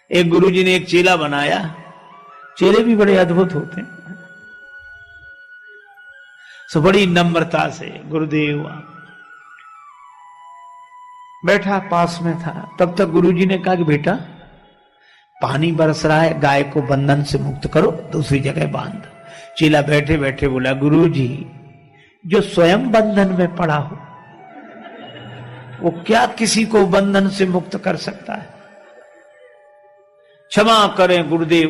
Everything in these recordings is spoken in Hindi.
एक गुरुजी ने एक चेला बनाया। चेले भी बड़े अद्भुत होते हैं। सो बड़ी नम्रता से गुरुदेव बैठा पास में था। तब तक गुरुजी ने कहा कि बेटा पानी बरस रहा है, गाय को बंधन से मुक्त करो, दूसरी जगह बांध। चेला बैठे बैठे बोला, गुरुजी जो स्वयं बंधन में पड़ा हो वो क्या किसी को बंधन से मुक्त कर सकता है? क्षमा करें गुरुदेव,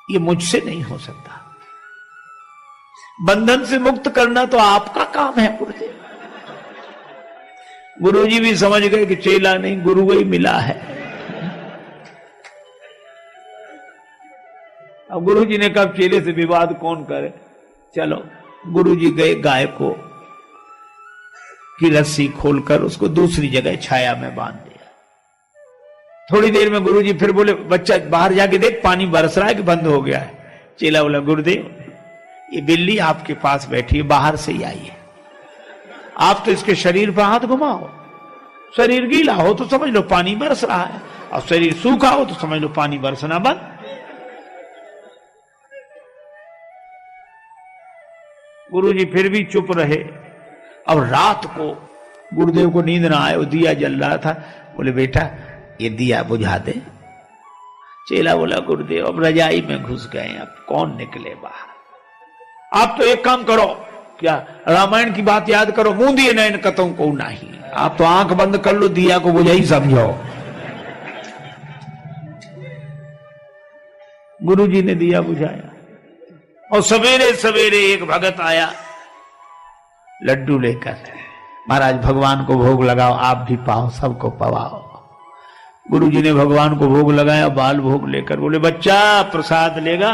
ये मुझसे नहीं हो सकता। बंधन से मुक्त करना तो आपका काम है गुरुदेव। गुरुजी भी समझ गए कि चेला नहीं गुरु वही मिला है। अब गुरुजी ने कहा चेले से विवाद कौन करे, चलो। गुरुजी गए, गाय को की रस्सी खोलकर उसको दूसरी जगह छाया में बांध दिया। थोड़ी देर में गुरुजी फिर बोले, बच्चा बाहर जाके देख पानी बरस रहा है कि बंद हो गया है। चेला बोला, गुरुदेव ये बिल्ली आपके पास बैठी है, बाहर से ही आई है। आप तो इसके शरीर पर हाथ घुमाओ, शरीर गीला हो तो समझ लो पानी बरस रहा है, और शरीर सूखा हो तो समझ लो पानी बरसना बंद। गुरुजी फिर भी चुप रहे। अब रात को गुरुदेव को नींद ना आए, वो दिया जल रहा था। बोले, बेटा ये दिया बुझा दे। चेला बोला, गुरुदेव अब रजाई में घुस गए, अब कौन निकले बाहर। आप तो एक काम करो, क्या रामायण की बात याद करो, मुंह दिए नैन कतों को नहीं। आप तो आंख बंद कर लो, दिया को बुझा ही समझो। गुरुजी ने दिया बुझाया और सवेरे सवेरे एक भगत आया लड्डू लेकर। महाराज भगवान को भोग लगाओ, आप भी पाओ, सबको पवाओ। गुरुजी ने भगवान को भोग लगाया, बाल भोग लेकर। बोले, बच्चा प्रसाद लेगा?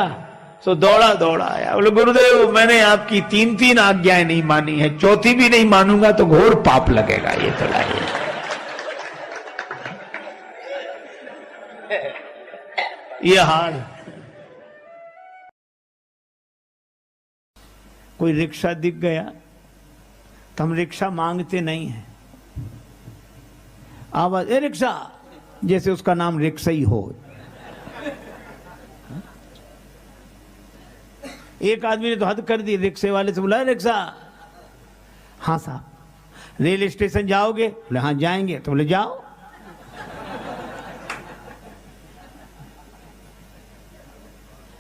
सो दौड़ा दौड़ा आया। बोले, गुरुदेव मैंने आपकी 3 आज्ञाएं नहीं मानी है, चौथी भी नहीं मानूंगा तो घोर पाप लगेगा। ये तो ये हाल। कोई रिक्शा दिख गया तो हम रिक्शा मांगते नहीं है। आवाज, ए रिक्शा, जैसे उसका नाम रिक्शा ही हो। एक आदमी ने तो हद कर दी, रिक्शे वाले से बोला, रिक्शा। हाँ साहब। रेल स्टेशन जाओगे? बोले हाँ जाएंगे। तो बोले जाओ।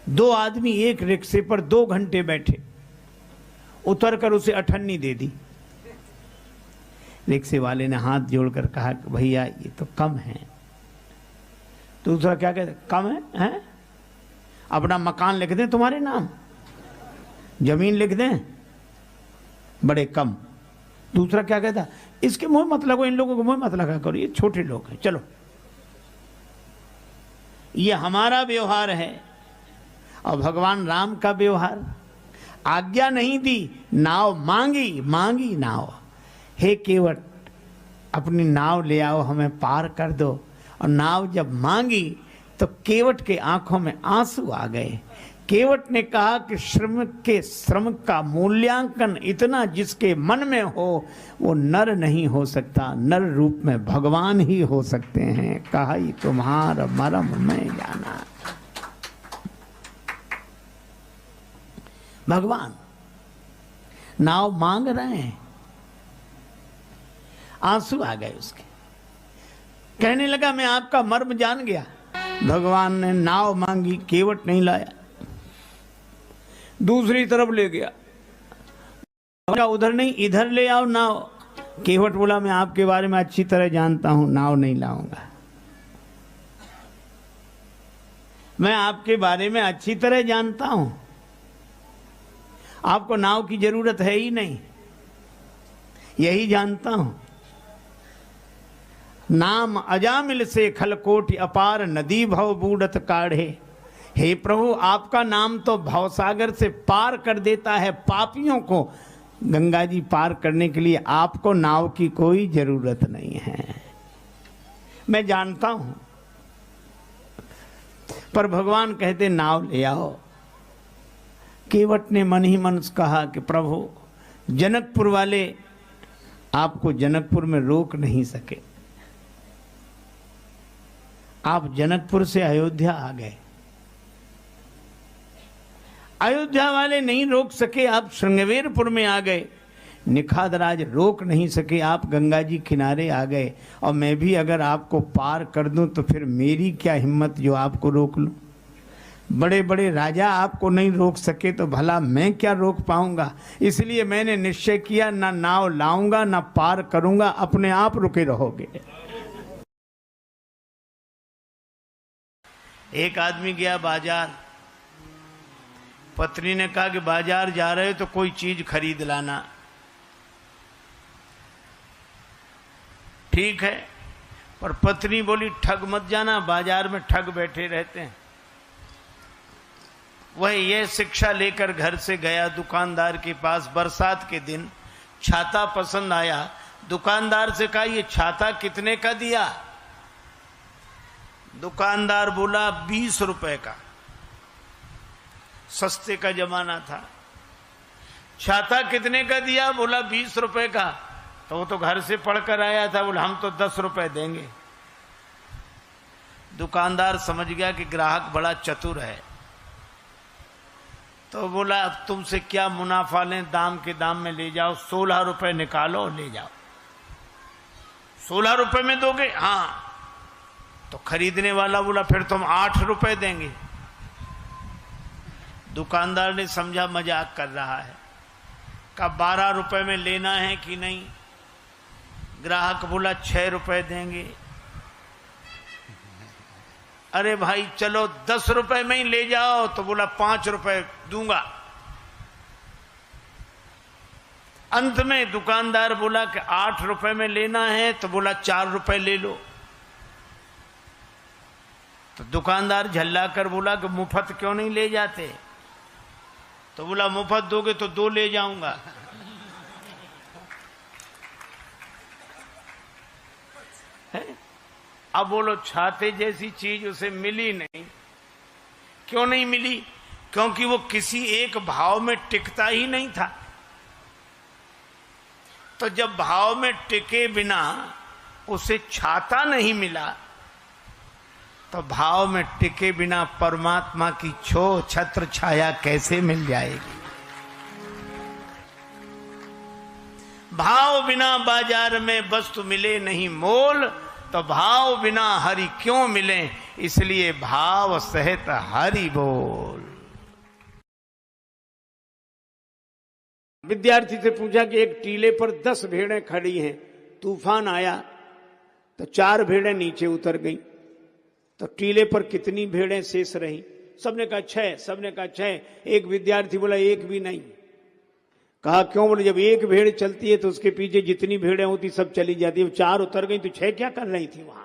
दो आदमी एक रिक्शे पर 2 घंटे बैठे, उतरकर उसे अठन्नी दे दी। रिक्शे वाले ने हाथ जोड़कर कहा कि भैया ये तो कम है। दूसरा क्या कहता, कम है? अपना मकान लिख दें तुम्हारे नाम, जमीन लिख दें, बड़े कम। दूसरा क्या कहता, इसके मुंह मत लगो, इन लोगों को मुंह मत लगा करो, ये छोटे लोग हैं, चलो। ये हमारा व्यवहार है और भगवान राम का व्यवहार। आज्ञा नहीं दी, नाव मांगी, मांगी नाव। हे केवट, अपनी नाव ले आओ, हमें पार कर दो। और नाव जब मांगी तो केवट के आंखों में आंसू आ गए। केवट ने कहा कि श्रम का मूल्यांकन इतना जिसके मन में हो वो नर नहीं हो सकता, नर रूप में भगवान ही हो सकते हैं। कहा ही तुम्हारा मरम मैं जाना। भगवान नाव मांग रहे हैं, आंसू आ गए उसके। कहने लगा मैं आपका मर्म जान गया। भगवान ने नाव मांगी, केवट नहीं लाया, दूसरी तरफ ले गया। उधर नहीं, इधर ले आओ नाव। केवट बोला मैं आपके बारे में अच्छी तरह जानता हूं, नाव नहीं लाऊंगा। मैं आपके बारे में अच्छी तरह जानता हूं, आपको नाव की जरूरत है ही नहीं, यही जानता हूं। नाम अजामिल से खलकोट अपार नदी भव बूढ़त काढ़े। हे प्रभु, आपका नाम तो भवसागर से पार कर देता है पापियों को। गंगा जी पार करने के लिए आपको नाव की कोई जरूरत नहीं है, मैं जानता हूं। पर भगवान कहते नाव ले आओ। केवट ने मन ही मन कहा कि प्रभु, जनकपुर वाले आपको जनकपुर में रोक नहीं सके। आप जनकपुर से अयोध्या आ गए, अयोध्या वाले नहीं रोक सके, आप श्रृंगवेरपुर में आ गए, निखादराज रोक नहीं सके, आप गंगा जी किनारे आ गए, और मैं भी अगर आपको पार कर दूं तो फिर मेरी क्या हिम्मत जो आपको रोक लूं। बड़े बड़े राजा आपको नहीं रोक सके तो भला मैं क्या रोक पाऊंगा। इसलिए मैंने निश्चय किया, ना नाव लाऊंगा ना पार करूंगा, अपने आप रुके रहोगे। एक आदमी गया बाजार, पत्नी ने कहा कि बाजार जा रहे हो तो कोई चीज खरीद लाना। ठीक है, पर पत्नी बोली ठग मत जाना, बाजार में ठग बैठे रहते हैं। वह ये शिक्षा लेकर घर से गया दुकानदार के पास। बरसात के दिन छाता पसंद आया, दुकानदार से कहा ये छाता कितने का दिया? दुकानदार बोला 20 रुपए का। सस्ते का जमाना था। छाता कितने का दिया? बोला 20 रुपए का। तो वो तो घर से पढ़कर आया था, बोला हम तो 10 रुपए देंगे। दुकानदार समझ गया कि ग्राहक बड़ा चतुर है, तो बोला अब तुमसे क्या मुनाफा लें, दाम के दाम में ले जाओ, 16 रुपए निकालो ले जाओ। 16 रुपए में दोगे? हाँ। तो खरीदने वाला बोला फिर तुम 8 रुपए देंगे। दुकानदार ने समझा मजाक कर रहा है, कहा 12 रुपए में लेना है कि नहीं? ग्राहक बोला 6 रुपए देंगे। अरे भाई चलो 10 रुपए में ही ले जाओ, तो बोला 5 रुपए दूंगा। अंत में दुकानदार बोला कि 8 रुपए में लेना है, तो बोला 4 रुपए ले लो। तो दुकानदार झल्ला कर बोला कि मुफ्त क्यों नहीं ले जाते? तो बोला मुफ्त दोगे तो 2 ले जाऊंगा। अब बोलो छाते जैसी चीज उसे मिली नहीं। क्यों नहीं मिली? क्योंकि वो किसी एक भाव में टिकता ही नहीं था। तो जब भाव में टिके बिना उसे छाता नहीं मिला, तो भाव में टिके बिना परमात्मा की छत्र छाया कैसे मिल जाएगी? भाव बिना बाजार में वस्तु मिले नहीं मोल, तो भाव बिना हरि क्यों मिले, इसलिए भाव सहित हरि बोल। विद्यार्थी से पूछा कि एक टीले पर 10 भेड़ें खड़ी हैं, तूफान आया तो 4 भेड़ें नीचे उतर गई, तो टीले पर कितनी भेड़ें शेष रही? सबने कहा 6, सबने कहा 6। एक विद्यार्थी बोला एक भी नहीं। कहा क्यों? बोले जब एक भेड़ चलती है तो उसके पीछे जितनी भेड़ें होती सब चली जाती है, 4 उतर गई तो 6 क्या कर रही थी वहां?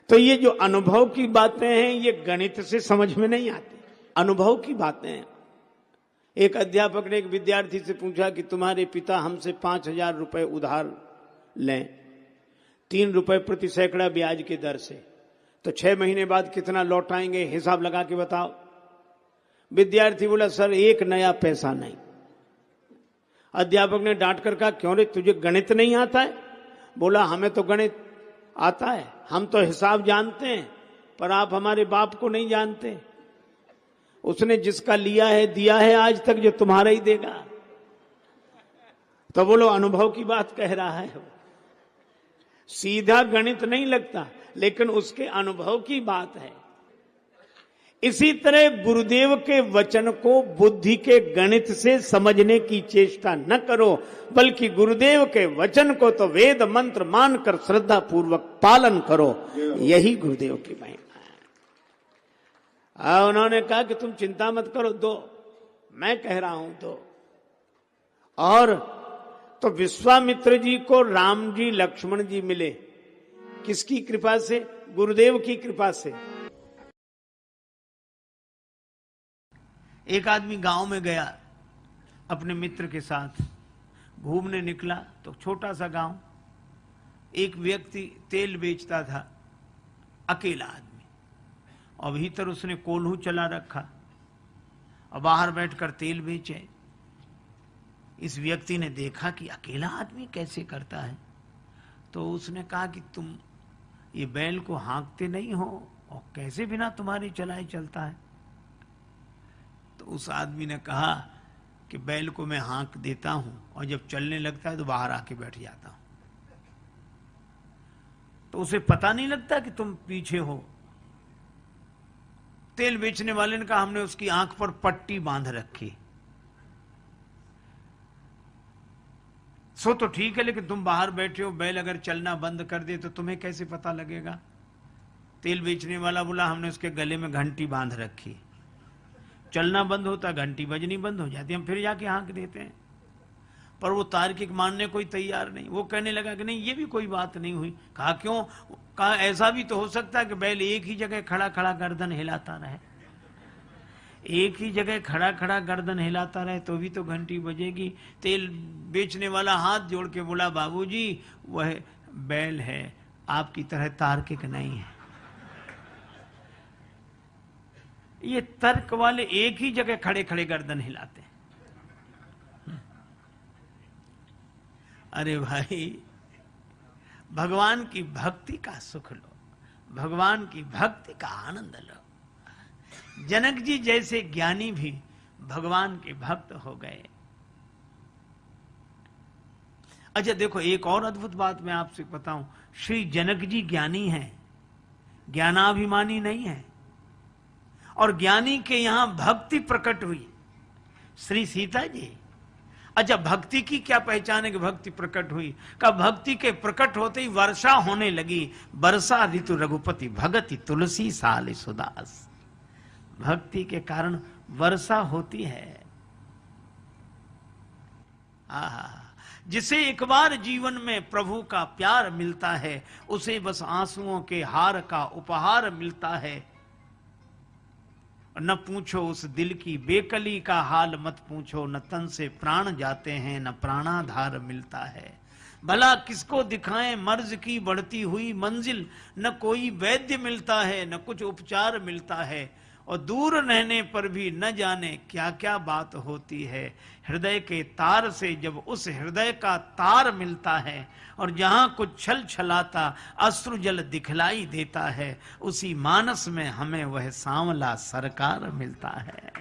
तो ये जो अनुभव की बातें हैं ये गणित से समझ में नहीं आती, अनुभव की बातें हैं। एक अध्यापक ने एक विद्यार्थी से पूछा कि तुम्हारे पिता हमसे 5,000 रुपए उधार लें 3 रुपए प्रति सैकड़ा ब्याज की दर से, तो 6 महीने बाद कितना लौटाएंगे, हिसाब लगा के बताओ। विद्यार्थी बोला सर 1 नया पैसा नहीं। अध्यापक ने डांट कर कहा क्यों रे, तुझे गणित नहीं आता है? बोला हमें तो गणित आता है, हम तो हिसाब जानते हैं, पर आप हमारे बाप को नहीं जानते। उसने जिसका लिया है दिया है आज तक, जो तुम्हारा ही देगा। तो बोलो अनुभव की बात कह रहा है। सीधा गणित नहीं लगता, लेकिन उसके अनुभव की बात है। इसी तरह गुरुदेव के वचन को बुद्धि के गणित से समझने की चेष्टा न करो, बल्कि गुरुदेव के वचन को तो वेद मंत्र मानकर श्रद्धा पूर्वक पालन करो। यही गुरुदेव की महिमा है। उन्होंने कहा कि तुम चिंता मत करो, 2 मैं कह रहा हूं 2। और तो विश्वामित्र जी को राम जी लक्ष्मण जी मिले, किसकी कृपा से? गुरुदेव की कृपा से। एक आदमी गांव में गया, अपने मित्र के साथ घूमने निकला, तो छोटा सा गांव, एक व्यक्ति तेल बेचता था, अकेला आदमी, और भीतर उसने कोल्हू चला रखा और बाहर बैठकर तेल बेचे। इस व्यक्ति ने देखा कि अकेला आदमी कैसे करता है, तो उसने कहा कि तुम ये बैल को हाँकते नहीं हो और कैसे बिना तुम्हारे चलाए चलता है? तो उस आदमी ने कहा कि बैल को मैं हाँक देता हूं और जब चलने लगता है तो बाहर आके बैठ जाता हूं, तो उसे पता नहीं लगता कि तुम पीछे हो। तेल बेचने वाले ने कहा हमने उसकी आंख पर पट्टी बांध रखी। सो तो ठीक है, लेकिन तुम बाहर बैठे हो, बैल अगर चलना बंद कर दे तो तुम्हें कैसे पता लगेगा? तेल बेचने वाला बोला हमने उसके गले में घंटी बांध रखी, चलना बंद होता घंटी बजनी बंद हो जाती, हम फिर जाके हाँक देते हैं। पर वो तार्किक मानने कोई तैयार नहीं। वो कहने लगा कि नहीं, ये भी कोई बात नहीं हुई। कहा क्यों? कहा ऐसा भी तो हो सकता है कि बैल एक ही जगह खड़ा खड़ा गर्दन हिलाता रहे, एक ही जगह खड़ा खड़ा गर्दन हिलाता रहे तो भी तो घंटी बजेगी। तेल बेचने वाला हाथ जोड़ के बोला बाबूजी वह बैल है, आपकी तरह तार्किक नहीं है। ये तर्क वाले एक ही जगह खड़े खड़े गर्दन हिलाते हैं। अरे भाई, भगवान की भक्ति का सुख लो, भगवान की भक्ति का आनंद लो। जनक जी जैसे ज्ञानी भी भगवान के भक्त हो गए। अच्छा देखो, एक और अद्भुत बात मैं आपसे बताऊं। श्री जनक जी ज्ञानी हैं, ज्ञानाभिमानी नहीं है, और ज्ञानी के यहां भक्ति प्रकट हुई। श्री सीता जी, अच्छा भक्ति की क्या पहचान है कि भक्ति प्रकट हुई? का भक्ति के प्रकट होते ही वर्षा होने लगी। वर्षा ऋतु रघुपति भगति तुलसी साल सुदास। भक्ति के कारण वर्षा होती है। जिसे एक बार जीवन में प्रभु का प्यार मिलता है, उसे बस आंसुओं के हार का उपहार मिलता है। न पूछो उस दिल की बेकली का हाल, मत पूछो, न तन से प्राण जाते हैं न प्राणाधार मिलता है। भला किसको दिखाएं मर्ज की बढ़ती हुई मंजिल, न कोई वैद्य मिलता है न कुछ उपचार मिलता है। और दूर रहने पर भी न जाने क्या क्या बात होती है। हृदय के तार से जब उस हृदय का तार मिलता है, और जहां कुछ छल छलाता अश्रु जल दिखलाई देता है, उसी मानस में हमें वह सांवला सरकार मिलता है।